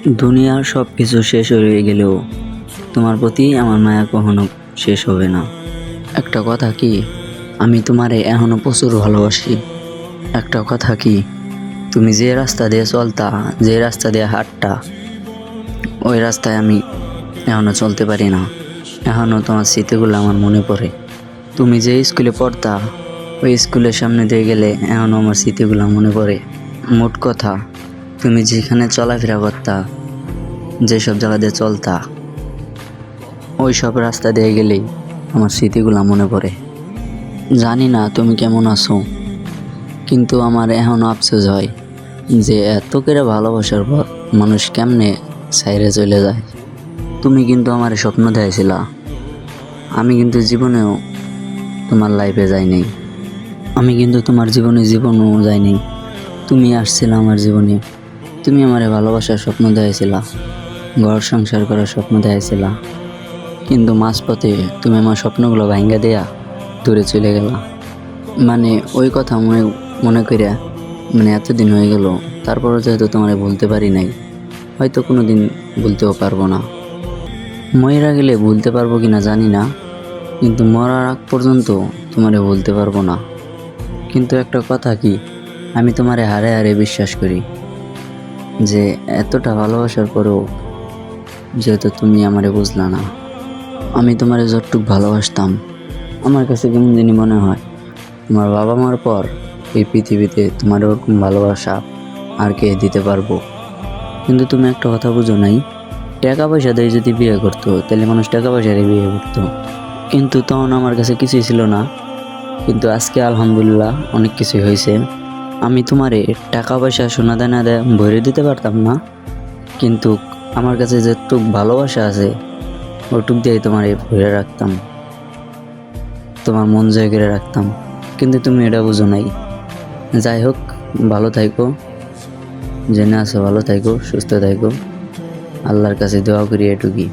দুনিয়ার সব কিছু শেষ হয়ে গেলেও তোমার প্রতি আমার মায়া কখনো শেষ হবে না। একটা কথা কি, আমি তোমারে এখনো প্রচুর ভালোবাসি। একটা কথা কি, তুমি যে রাস্তা দিয়ে চলতা, যে রাস্তা দিয়ে হাঁটতা, ওই রাস্তায় আমি এখনো চলতে পারি না। এখনো তোমার স্মৃতিগুলো আমার মনে পড়ে। তুমি যে স্কুলে পড়তা, ওই স্কুলের সামনে দিয়ে গেলে এখনো আমার স্মৃতিগুলো মনে পড়ে। মোট কথা, তুমি যেখানে চলাফেরা করতা, যেসব জায়গা দিয়ে চলতা, ওই সব রাস্তা দিয়ে গেলেই আমার স্মৃতিগুলো মনে পড়ে। জানি না তুমি কেমন আছো, কিন্তু আমার এখনও আফসোস হয় যে এত করে ভালোবাসার পর মানুষ কেমনে ছাইরে চলে যায়। তুমি কিন্তু আমার স্বপ্ন দিয়েছিলা, আমি কিন্তু জীবনেও তোমার লাইফে যাইনি। আমি কিন্তু তোমার জীবনেও যাইনি। তুমি আসছিলা আমার জীবনে, তুমি আমারে ভালোবাসার স্বপ্ন দিয়েছিলা, ঘর সংসার করার স্বপ্ন দিয়েছিলা, কিন্তু মাঝপথে তুমি আমার স্বপ্নগুলো ভাঙ্গা দেয়া দূরে চলে গেলা। মানে ওই কথা মনে মনে করিয়া এতদিন হয়ে গেল, তারপরও যেহেতু তোমারে ভুলতে পারি নাই, হয়তো কোনো দিন ভুলতেও পারবো না। মইরা গেলে ভুলতে পারবো কিনা জানি না, কিন্তু মরার আগ পর্যন্ত তোমারে ভুলতে পারবো না। কিন্তু একটা কথা কি, আমি তোমারে হারে হারে বিশ্বাস করি যে এতটা ভালোবাসার পরেও যেহেতু তুমি আমারে বুঝলা না। আমি তোমারে যতটুক ভালোবাসতাম, আমার কাছে কেমন জানি মনে হয় তোমার বাবা মার পর এই পৃথিবীতে তোমার ওরকম ভালোবাসা আর কে দিতে পারবো। কিন্তু তুমি একটা কথা বুঝো নাই, টাকা পয়সা দিয়ে যদি বিয়ে করতো তাহলে মানুষ টাকা পয়সারে বিয়ে করতো, কিন্তু তখন আমার কাছে কিছুই ছিল না। কিন্তু আজকে আলহামদুলিল্লাহ অনেক কিছুই হয়েছে। আমি তোমারে টাকা পয়সা সোনা দানা দেয় ভরে দিতে পারতাম না, কিন্তু আমার কাছে যেটুক ভালোবাসা আছে ওটুক দিয়ে তোমারে ভরে রাখতাম, তোমার মন জয় করে রাখতাম। কিন্তু তুমি এটা বুঝো নাই। যাই হোক, ভালো থাইকো, জেনে আছো ভালো থাইকো, সুস্থ থাইকো, আল্লাহর কাছে দোয়া করি এটুকুই।